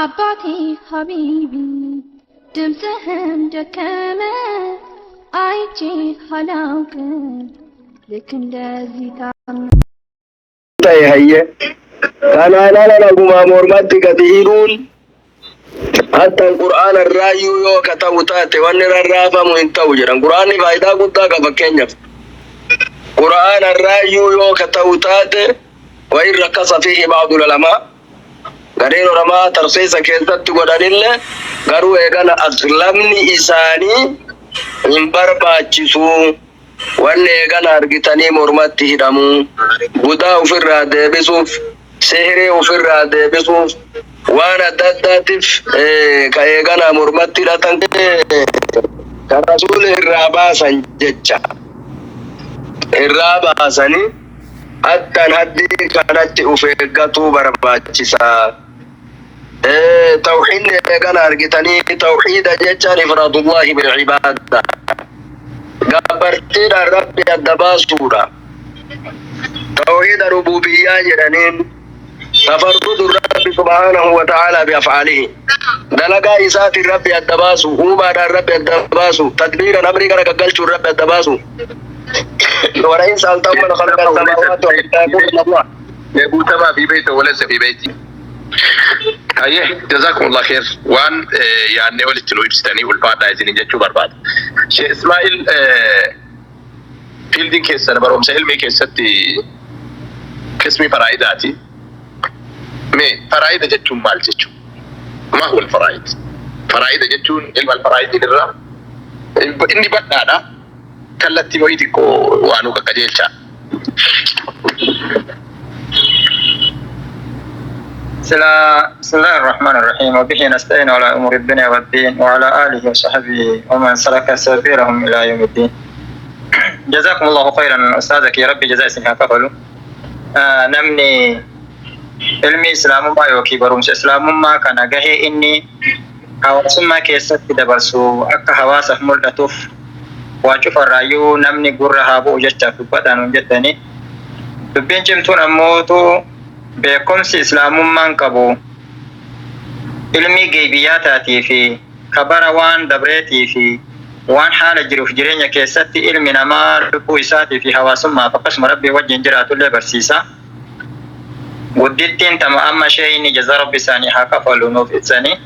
عباتي حبيبي دمتهم دكامة عايتي خلاوك لكن لازي تعمل هي كان أنا لما مرمتي كثيرون حتى القرآن الرأي يو كتبتات ونرى الرافة من توجر القرآن فايدة قد كفكين قرآن الرأي يو كتبتات وإن ركز فيه بعض العلماء غير علماء ترسيس كيست قدر الله قالوا إيقنا أسلمني إساني من برباچسو وأن إيقنا أرغتني مرمتي هدمو بدا في الرادة بسوف سهري في الرادة بسوف وانا داداتف كايغانا مرمتي لاتن كرسول الرابا سنججا الرابا سني حتى هدي كانت افقتو برباچسا توحيد إيغانا ارغتني توحيد ججان افراد الله بالعبادة غبرتين الرب الدباسورا توحيد ربوبية جرانين تفرد الرب سبحانه وتعالى بأفعاله دلقا إسات الرب الدباسو هما الرب الدباسو تدبير أمريكا قلت الرب الدباسو ولئن سألتم من خلق السماوات والأرض الله يقول تما في بيته وليس في بيتي. أيه جزاكم الله خير. وان يعني ولدت له يبستني والبعض عايزين يجتوا بربعض. شيء إسماعيل فيلدين كيس أنا بروم سهل مي كيستي كسمي فرائداتي. مي فرائد جتون مال جتون. ما هو الفرائد؟ فرائد جتون علم الفرائد الرا. إني بدنا كلتي مويتكو وانو كجيلشا. بسم الله الرحمن الرحيم وبه نستعين على أمور الدنيا والدين وعلى آله وصحبه ومن سلك سبيلهم إلى يوم الدين. جزاكم الله خيرا أستاذك يا ربي جزاء سنها كفلوا. نمني علمي إسلام ما يوكي برومس إسلام ما كان جهي إني حواس ما كيست دبرسو أك حواس ملتف وأشوف الرأيو نمني جرها بو جت في بدن جتني بين جمتون أموتو beekumsi islaamummaan qabu ilmi geebiyaataatii fi kabara waan dabreetii fi waan haala jiruuf jireenya keessatti ilmi namaa lubbuu isaatii fi hawaasummaaf akkasuma rabbii wajjin jiraatullee barsiisa. Guddittiin tama amma sheeyni jazaa rabbi isaanii haa kafalu nuuf ibsanii.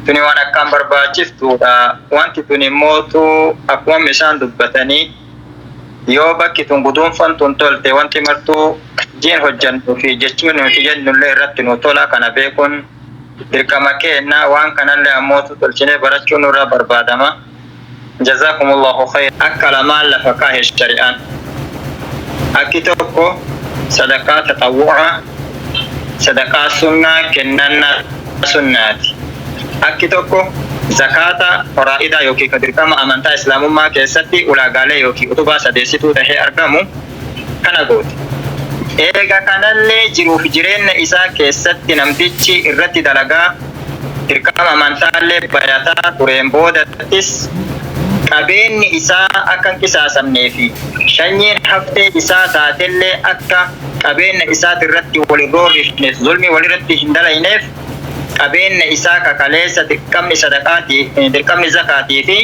Tuni waan akkaan barbaachiftuudha. Wanti tuni mootuu akkuma isaan dubbatanii yoo bakki tun guduunfan tun tolte wanti martuu jeen hojjannu fi jechuun nuti jennullee irratti nu tola kana beekuun dirqama keenya waan kanallee ammootu tolchinee barachuun nurraa barbaadama. Jazakumullahu khayr. Akka lamaan lafa kaahee shari'aan akki tokko sadaqaa tatawwu'a sadaqaa sunnaa kennannaa sunnaati. Akki tokko zakata faraa'ida yookiin ka dirqama amantaa islaamummaa keessatti ulaagaalee yookiin utubaa sadeessituu tahee argamu kana gooti. Eega kanallee jiruuf jireenya isaa keessatti namtichi irratti dalagaa dirqama amantaallee bayataa tureen boodattis qabeenyi isaa akka hin qisaasamnee fi shanyiin haftee isaa taatellee akka qabeenya isaati irratti walin roorrifneef zulmii walirratti hin dalayneef qabeenya isaa kakaleessa dirqamni sadaqaatii dirqamni zakaatii fi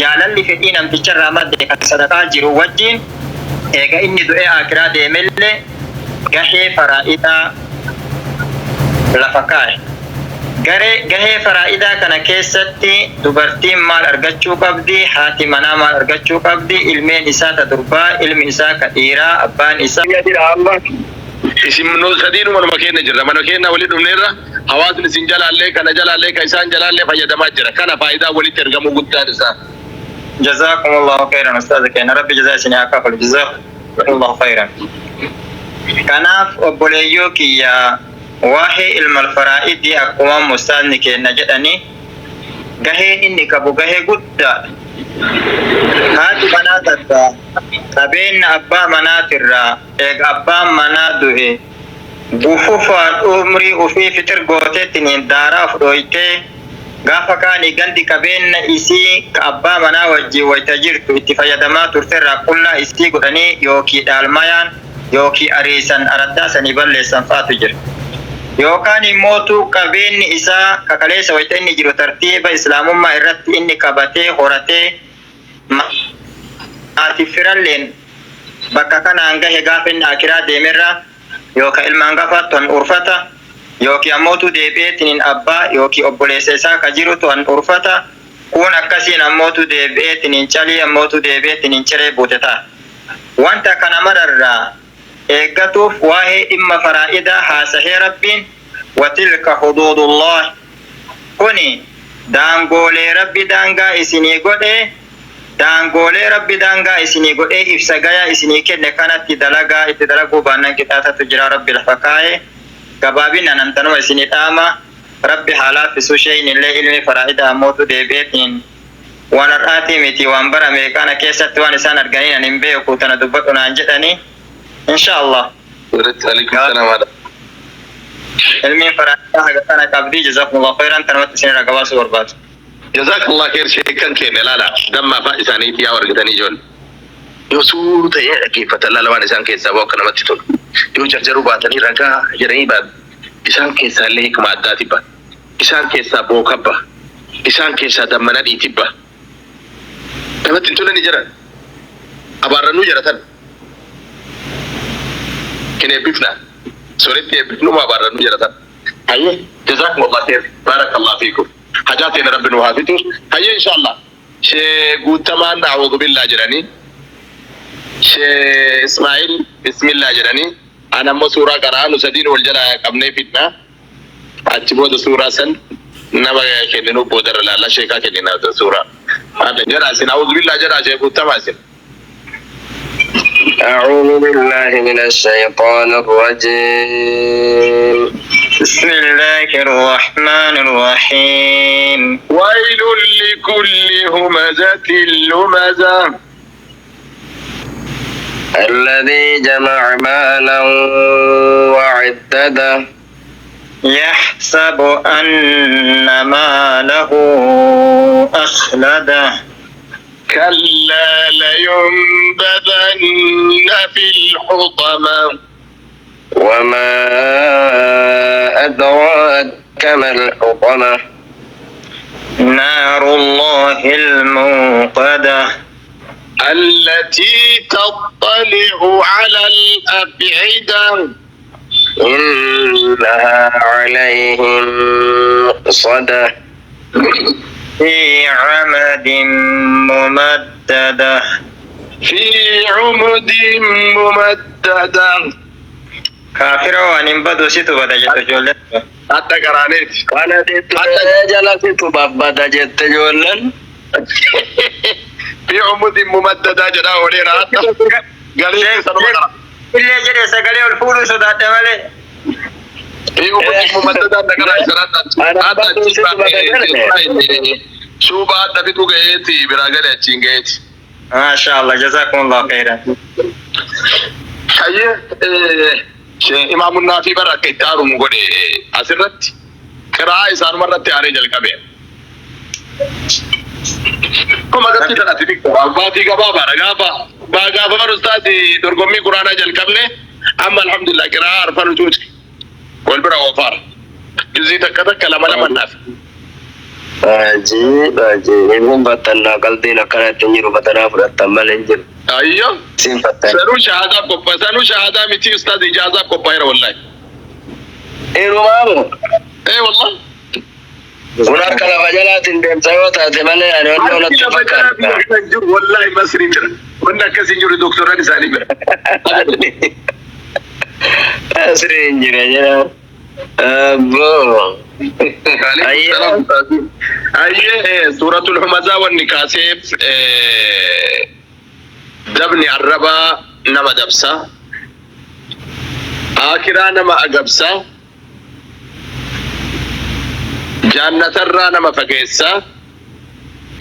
jaalalli fedhii namticharraa madde kan sadaqaa jiru wajjin eega inni du'ee akiraa deemellee gahee faraa'idaa lafa kaa'e. Gahee faraa'idaa kana keessatti dubartiin maal argachuu qabdi, haati manaa maal argachuu qabdi, ilmeen isaa ta durbaa, ilmi isaa ka dhiiraa, abbaan isaa. Isin sadiinuma nama keenya jirra. Mana keenya walitti dhufneerra hawaasni isin jalaallee kana jalaallee ka isaan jalaallee fayyadamaa jira. Kana faayidaa walitti ergamuu guddaan isaa. Jazakumullahu khairan ustaaza keenya rabbi jazaa isin haa kafalu. Jazakumullahu khairan. Kanaaf obboleeyyoo kiyya waa'ee ilma faraa'idii akkuma mustaadni keenya jedhanii gaheen inni qabu gahee guddaa. Haati manaa takka qabeenya abbaa manaatirraa eega abbaan manaa du'e buufufaan umrii ofii fixir gooteettiniin daaraa fudhooytee gaafa kaanii gandi qabeenya isii ka abbaa manaa wajjin wayta jirtu itti fayyadamaa turterraa qullaa isii godhanii yookiin dhaalmayaan yookiin ariisan araddaa sanii balleessan faatu jira. yookaan immoo qabeenyi isaa kakaleessa wayita inni jiru tartiiba islaamummaa irratti inni qabatee horatee ati firalleen bakka kanaan gahe gaafa inni akiraa deemerra yookaan ilmaan gafaattu an urfata yookiin ammoo deebi'eetiin abbaa yookiin obboleessa isaa ka jirutu an urfata kun akkasiin ammoo deebi'eetiin calii ammoo deebi'eetiin ciree buuteta wanta kana mararraa eeggatuuf waa'ee dhimma faraa'idaa haasahee rabbiin watilka hududullah kuni daangoolee rabbi daangaa isinii godhee ibsa gayaa isinii kenne kanatti dalagaa itti dalaguu baannan qixaatatu jira rabbi lafa kaa'ee gabaabinaan amtanuma isinii dhaama rabbi haalaafisu shay'in illee ilmi faraa'idaa ammootu deebi'eetiin waan har'aatii miti waan barame kana keessatti waan isaan arganiin an hin beeku tana dubbadhu naan jedhanii inshallah ilmi faraa'idaa haga kana qabdii jazakumullahu khairan tanumatti isin ragabaasuu barbaadu. Jazakallah khair sheekan keenya laala dammaa fa'aa isaaniitii yaa argatanii ijoollee. Yoo suuta ta'ee dhaggeeffatan laala waan isaan keessaa bahu akka namatti tolu. Yoo jarjaruu baatanii ragaa jedhanii baatu isaan keessaa illee hikma addaati ba'a. Isaan keessaa booka ba'a. Isaan keessaa dammana dhiiti ba'a. Namatti hin tolani jiran. Abaarrannuu jaratan. Kin eebbifnaa. Soritti eebbifnuma abaarrannuu jaratan. Hayyee jazakumullah khair baarakallahu fiikum. حاجاتنا ربنا وهابته هيا إن شاء الله شيء قلت ما نعوذ بالله جراني شيء إسماعيل بسم الله جراني أنا مو سورة قرآن وسدين والجلا قبني فتنة أتبود سورة سن نبغى كنينو بودر لا شيء كنينا سورة هذا جراسين أعوذ بالله جرا شيء قلت ما سن أعوذ بالله من الشيطان الرجيم بسم الله الرحمن الرحيم ويل لكل همزة لمزة الذي جمع مالا وعدده يحسب أن ماله أخلده كلا لينبذن في الحطمة وما أدراك ما الحطمة نار الله الموقدة التي تطلع على الأفئدة إنها عليهم مؤصدة في عمد ممددة في عمد ممددة كافر وان بدو سيتو بدا جت جولن حتى قرانيت وانا ديت جلسي تبابدا جت جولن في عمد ممددة جدا ولينا حتى قالي سنبقرا اللي جري سقالي والفول سودات مالي في عمد ممددة نقرا سنات شو بعد تبيتو جيتي براغلي اتشينجيتي ما شاء الله جزاكم الله خيرا حي إمام النافي برا كتارو مغني أسرت قراءة إنسان مرة تياري جل كبير كم أقدر تلا تبيك باتي كبابا رجابا باغابا رستاذي درغمي قرآن جل كبله أما الحمد لله قراءة أرفع رجوج كل برا وفار جزء تكذا كلام لما النافي Aji, ini batana kaltina kana tenyiru batana furata malenjir. أيوه Simpatan. سنو شهادة متي أستاذ إجازة كوباير والله Irumamu. إيه والله Unar kala majalah tindem saya tak temane ada orang tufakkan. والله ما سريجر كنا كسيجور دكتور أنا سالي بر Sering aja. Bo. أيه سورة الحمزة والنكاسف دبني الربا نما دبسا آخرا نما أقبسا جنة الرا نما فقيسا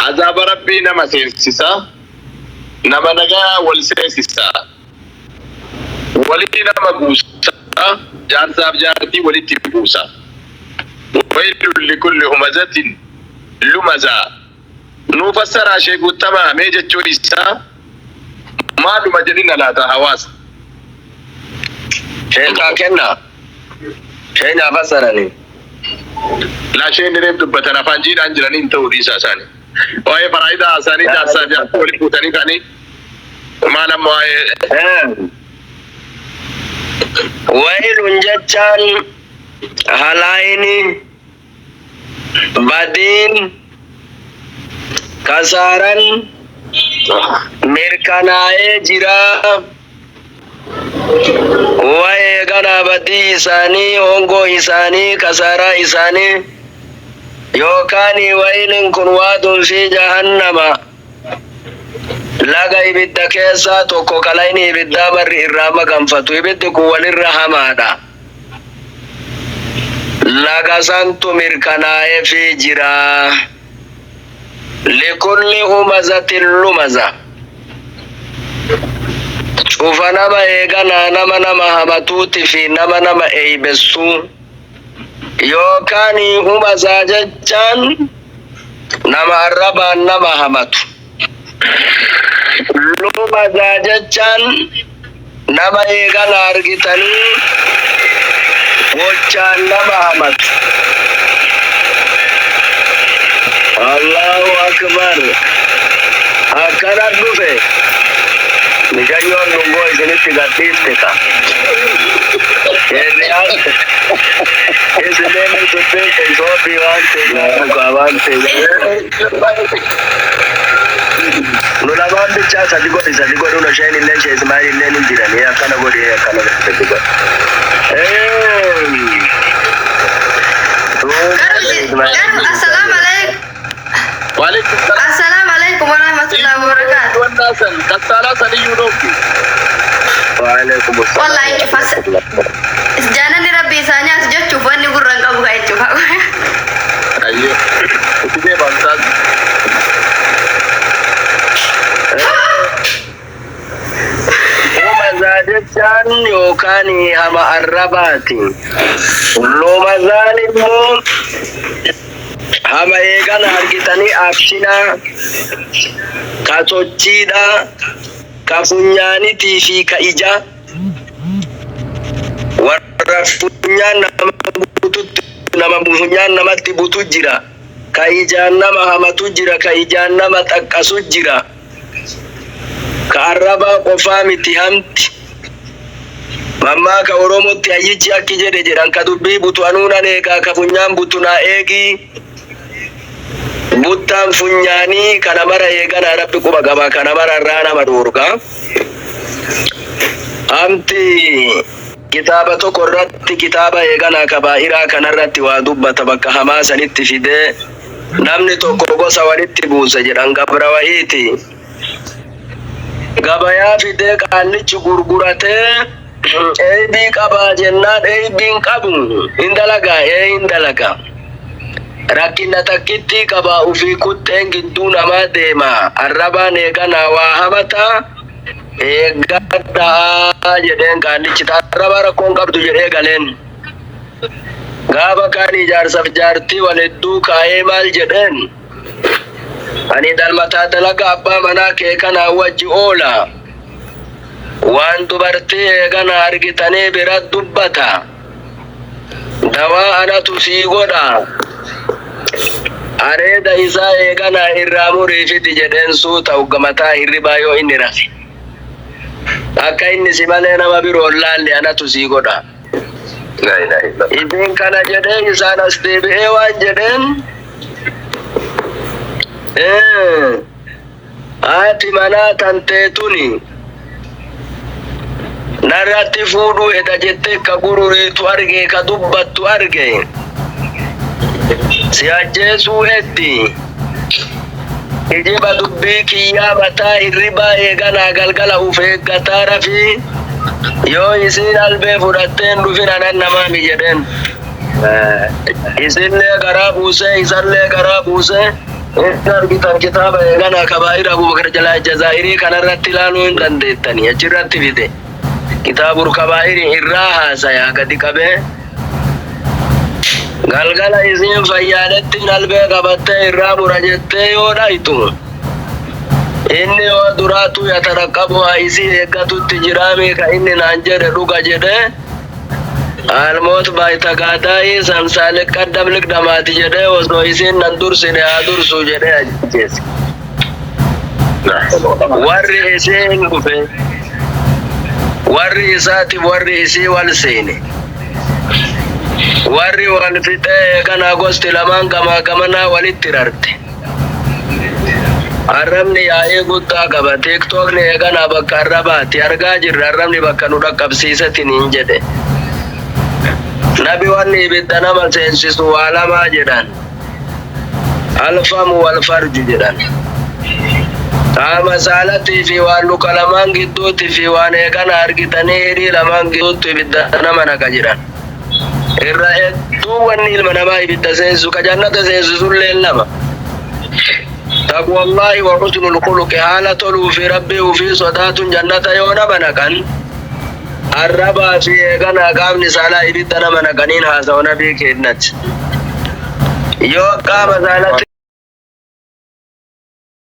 عذاب ربي نما سيسسا نما نغا والسيسسا ولي نما بوسا جان صاحب جارتي ولي تبوسا ويل لكل همزة لمزة نفسر شيء تمام ميجة جويسا ما لما جدنا لا تهواس Saya kena. شيء أفسرني لا شيء نريد دبتنا فانجين أنجلني انت وديسا ساني وهي فرايدا ساني جارسا جارسا ولي بوتاني كاني ما لما ويل جتان هلايني بدين كسارن mirkanaa'ee jira waa'ee gana badii isaanii hongoo isaanii kasaaraa isaanii yookaan waa'een kun waadun fi jahannama laga ibidda keessaa tokko kalayni ibiddaa barri irraa maganfatu ibiddi kun walirra hamaadha laga santu mirkanaa'ee fi jira لكل همزة لمزة شوف نما إيغانا نما همتوت في نما إيبسو يوكاني همزة ججان نما الربا نما همتو لمزة ججان نما إيغانا أرغتني وچان نما همتو الله أكبر أكرر دفع نجايون نمو إذن تغطيستك الرياض إذن من تبين تنصوبي وانتك وانتك نلمان بچا سادقو دونو شاين اللين شاين اسماعيل اللين انجران يا كان قولي يا كان قولي السلام عليكم وعليكم السلام عليكم ورحمة الله وبركاته. والناس كسالة سنيونوكي. وعليكم السلام. والله إني فاس. جانني ربي سانيا سجى شوفني قرن كابو كاي شوفا. أيوه. إتى بانتاز. ومزاجتان يوكاني هما الرباتي. لو مزالمون hama eegan argitanii abshina ka sochiidha ka funyaanitii fi ka ija warra funyaan nama funyaan namatti butu jira ka ijaan nama hamatu jira ka ijaan nama xaqqasu jira ka arraba qofaa miti hamti mammaa ka oromotti hayyichi akki jedhe jedhan ka dubbii butu anuunan eegaa ka funyaan butu naa eegii Butan funyani kana mara eegana rabbi quba qaba kana mara rana madurga amti kitaba tokko irratti kitaba eegana kabaa'ira kanarratti waa dubbata bakka hamaa sanitti fide namni tokko gosa walitti buuse jedhan gabra wahiiti gabayaa fide qaallichi gurgurate eebii qabaa jennaan eebiin qabu indalaga rakkina takkitti qaba ufii kutteen gidduu namaa deema arrabaan eegana waa hamata eeggadhaa jedheen qaallichi arraba rakkoon qabdu jedhee galeen gaafa kaan ijaarsaaf jaartii walidduu kaa'ee maal jedheen ani dalmataa dalaga abbaa manaa kee kanaa wajji oola waan dubartii eegana argitanii bira dubbata dawaa anatu sii godha areeda isaa eegana irraa muriifiti jedheen suuta uggamataa hirribaa yoo inni rafe akka inni si malee nama biroo laalle anatu sii godha isin kana jedhee isaan as deebi'ee waan jedheen haati manaa tanteetuni narratti fuudhuu edha jettee ka gururiitu arge ka dubbattu arge si ajjeesuu heddi ijiba dubbii kiyyaa mataa hirribaa eeganaa galgala uf eeggataa rafi yoo isiin albee fudhatteen dhufin anan namaami jedheen isinlee garaa buusee isallee garaa buusee inni argitan kitaaba eeganaa kabaa'ira Abubakar Jalaa Jazaa'irii kanarratti ilaaluu hin dandeettanii achirratti fide kitaabul kabaa'iri irraa haasayaa gadi qabee galgala isiin fayyaadetti albee qabattee irraa mura jettee yoo dhaytu inni yoo duraatu yataraqqabu isii eeggatutti jiraami ka inni naan jedhe dhuga jedhe الموت بايتا قاداي سنسالك قدم لك دماتي جدي وصويسين ندور سنة أدور سو جدي أجيس ورّي إسين قفين ورّي إساتي ورّي إسي والسيني ورّي والفتاة كان أغسط لمان كما والاترارت Arrabni yaa'ee guddaa qaba. Tiiktookni eeganaa bakka arrabaati. Argaa jirra arrabni bakka nu dhaqqabsiisatiin hin jedhe. Nabi wanni ibidda nama seensisu waa lamaa jedhan. Alfamu wal farju jedhan. Qaama saalatii fi waan luka lamaan gidduutti fi waan eegana argitanii hidhii lamaan gidduutti ibidda nama naqa jedhan. Irra hedduu wanni ilma namaa ibidda seensisu ka jannata seensisullee lama. تقوى الله وحسن الخلق حالة في ربي وفي صدات جنة يونا منكن الربا في غنا قام نسالا إبدنا منكنين هذا ونبي كيدنت يو قام زالت